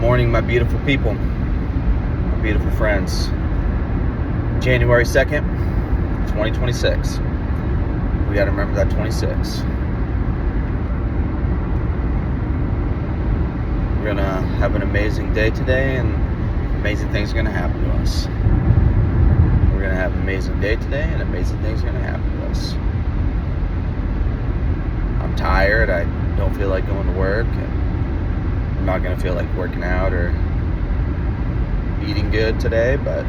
morning, my beautiful people, my beautiful friends. January 2nd, 2026. We got to remember that 26. We're going to have an amazing day today, and amazing things are going to happen to us. We're going to have an amazing day today, and amazing things are going to happen to us. I'm tired. I don't feel like going to work. I'm not going to feel like working out or eating good today, but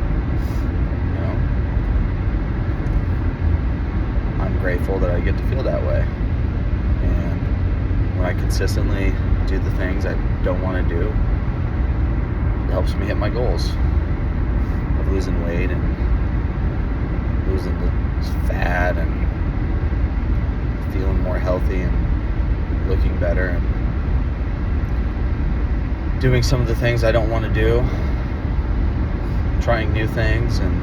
I'm grateful that I get to feel that way. And when I consistently do the things I don't want to do, it helps me hit my goals of losing weight and losing the fat and feeling more healthy and looking better and doing some of the things I don't want to do, trying new things, and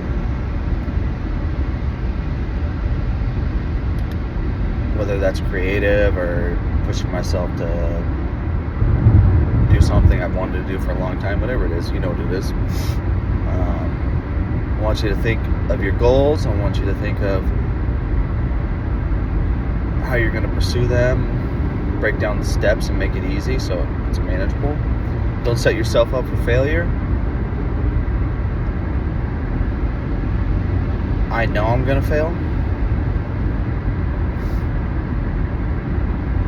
whether that's creative or pushing myself to do something I've wanted to do for a long time, whatever it is, you know what it is. I want you to think of your goals. I want you to think of how you're going to pursue them, break down the steps and make it easy so it's manageable. Don't set yourself up for failure. I know I'm going to fail.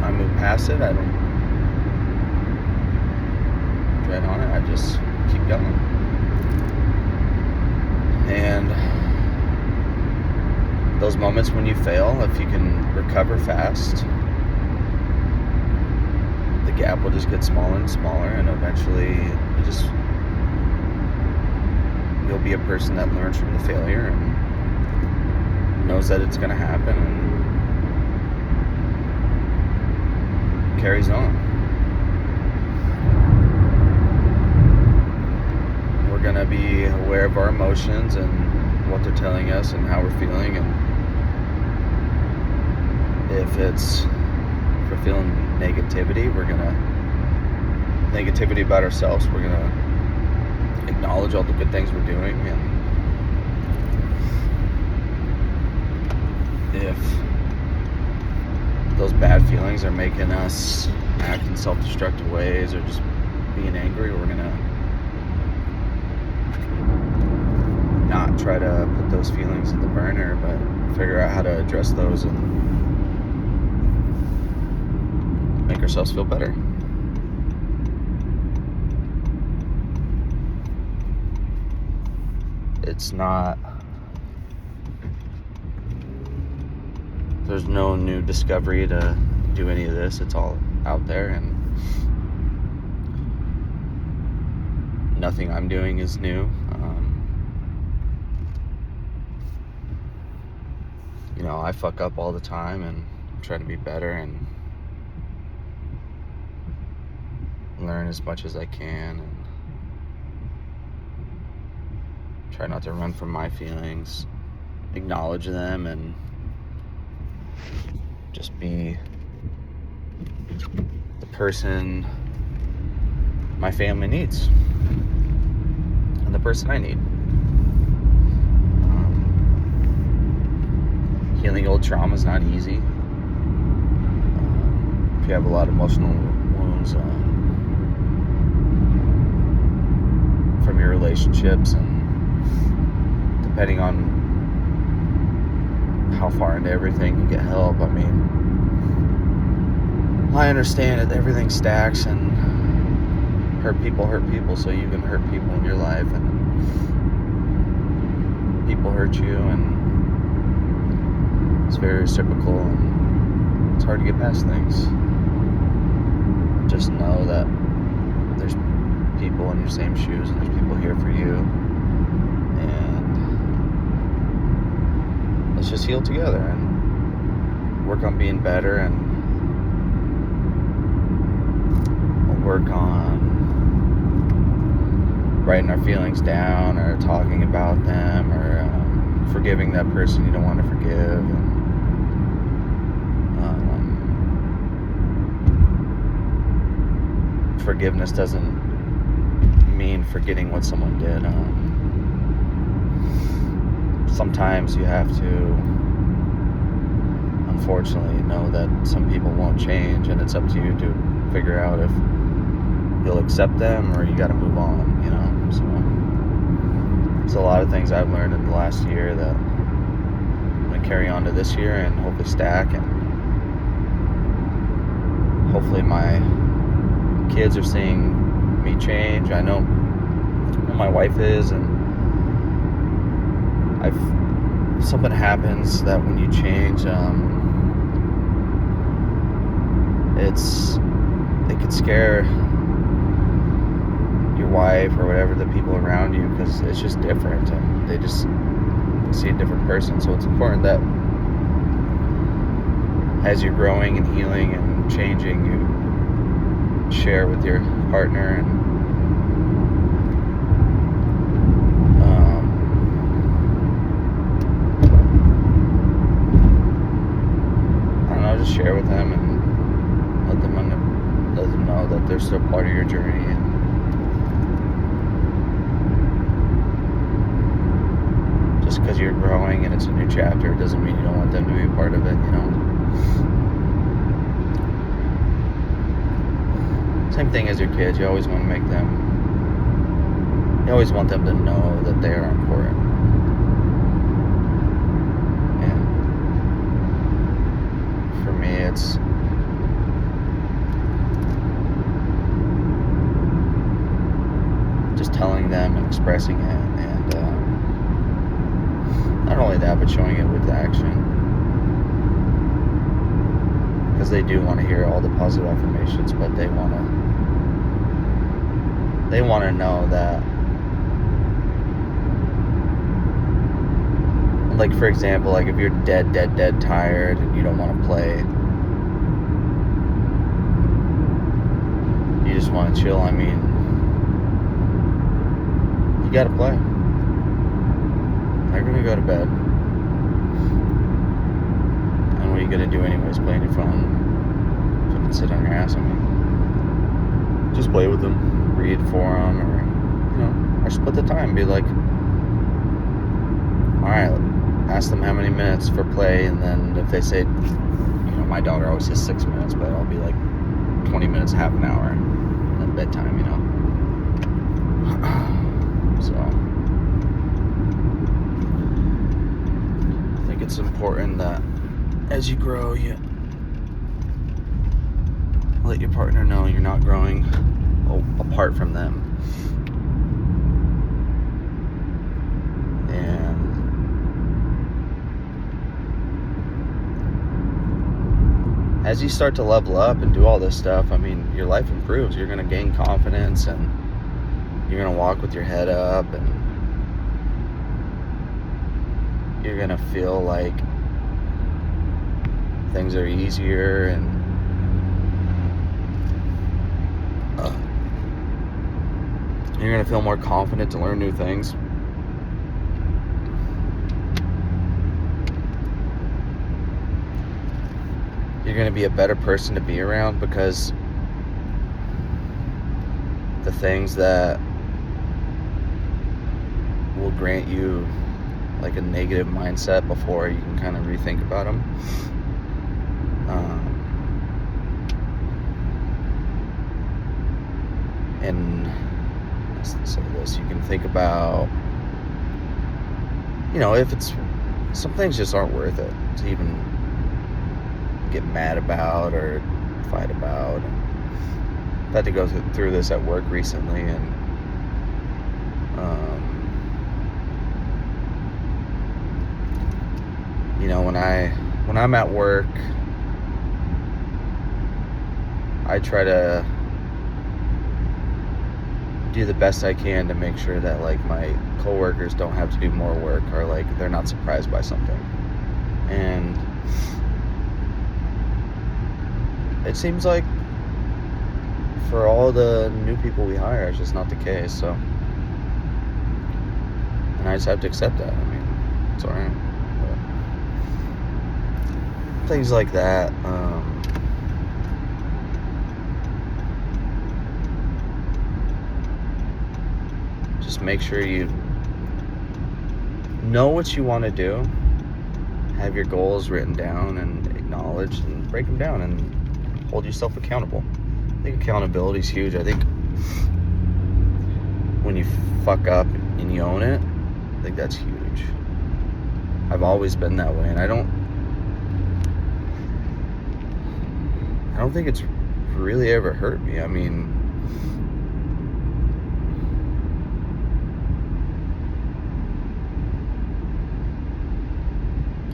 I move past it. I don't dread on it. I just keep going. And those moments when you fail, if you can recover fast, the gap will just get smaller and smaller, and eventually you'll be a person that learns from the failure and knows that it's going to happen and carries on. We're going to be aware of our emotions and what they're telling us and how we're feeling, and if we're feeling negativity about ourselves, we're gonna acknowledge all the good things we're doing, and if those bad feelings are making us act in self-destructive ways or just being angry, we're gonna not try to put those feelings in the burner, but figure out how to address those and make ourselves feel better. There's no new discovery to do any of this. It's all out there, and nothing I'm doing is new. I fuck up all the time, and I'm trying to be better and learn as much as I can, and try not to run from my feelings, acknowledge them, and just be the person my family needs and the person I need. Healing old trauma is not easy. If you have a lot of emotional wounds from your relationships, and depending on how far into everything you get help, I understand that everything stacks, and hurt people, so you can hurt people in your life, and people hurt you, and it's very reciprocal, and it's hard to get past things. Just know that there's people in your same shoes, and there's people here for you, and let's just heal together and work on being better, and work on writing our feelings down, or talking about them, or forgiving that person you don't want to forgive, and forgiveness doesn't doesn't mean forgetting what someone did. Sometimes you have to, unfortunately, know that some people won't change, and it's up to you to figure out if you'll accept them or you got to move on, you know. So there's a lot of things I've learned in the last year that I'm going to carry on to this year and hopefully stack, and hopefully my kids are seeing me change. I know my wife is, and something happens that when you change, it could scare your wife or whatever, the people around you, because it's just different and they just see a different person. So it's important that as you're growing and healing and changing, you share with your partner, and I don't know, just share with them and let them know that they're still part of your journey. And just because you're growing and it's a new chapter, it doesn't mean you don't want them to be a part of it, you know. Same thing as your kids. You always want to make them, you always want them to know that they are important. And for me, it's just telling them and expressing it, and not only that, but showing it with action, because they do want to hear all the positive affirmations, but they want to know that, like, for example, like if you're dead tired and you don't want to play, you just want to chill, I mean, you gotta play. They're gonna go to bed, and what are you gonna do anyways? Play on your phone? Fucking sit on your ass? I mean, just play with them, read for them, or, you know, or split the time. Be like, all right, ask them how many minutes for play, and then if they say, you know, my daughter always says 6 minutes, but I'll be like 20 minutes, half an hour, and then bedtime, you know. So I think it's important that as you grow, you let your partner know you're not growing apart from them. And as you start to level up and do all this stuff, I mean, your life improves. You're going to gain confidence, and you're going to walk with your head up, and you're going to feel like things are easier, and you're going to feel more confident to learn new things. You're going to be a better person to be around, because the things that will grant you like a negative mindset before you can kind of rethink about them. And let's say this, you can think about, you know, if it's, some things just aren't worth it to even get mad about or fight about. I've had to go through this at work recently, and you know, when I'm at work, I try to do the best I can to make sure that, like, my coworkers don't have to do more work, or like they're not surprised by something. And it seems like for all the new people we hire, it's just not the case. So, and I just have to accept that. I mean, it's alright. Things like that. just make sure you know what you want to do, have your goals written down and acknowledged, and break them down and hold yourself accountable. I think accountability is huge. I think when you fuck up and you own it, I think that's huge. I've always been that way, and I don't think it's really ever hurt me. I mean,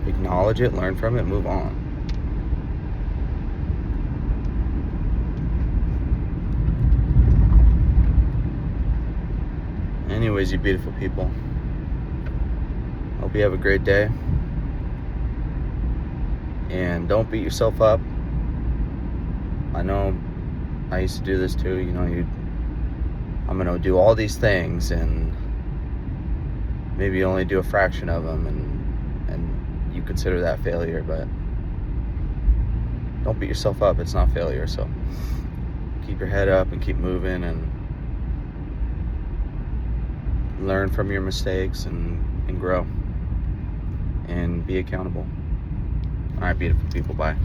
acknowledge it, learn from it, move on. Anyways, you beautiful people, hope you have a great day, and don't beat yourself up. I know I used to do this too. I'm gonna do all these things and maybe you only do a fraction of them, and you consider that failure. But don't beat yourself up. It's not failure. So keep your head up and keep moving, and learn from your mistakes and grow and be accountable. All right, beautiful people, bye.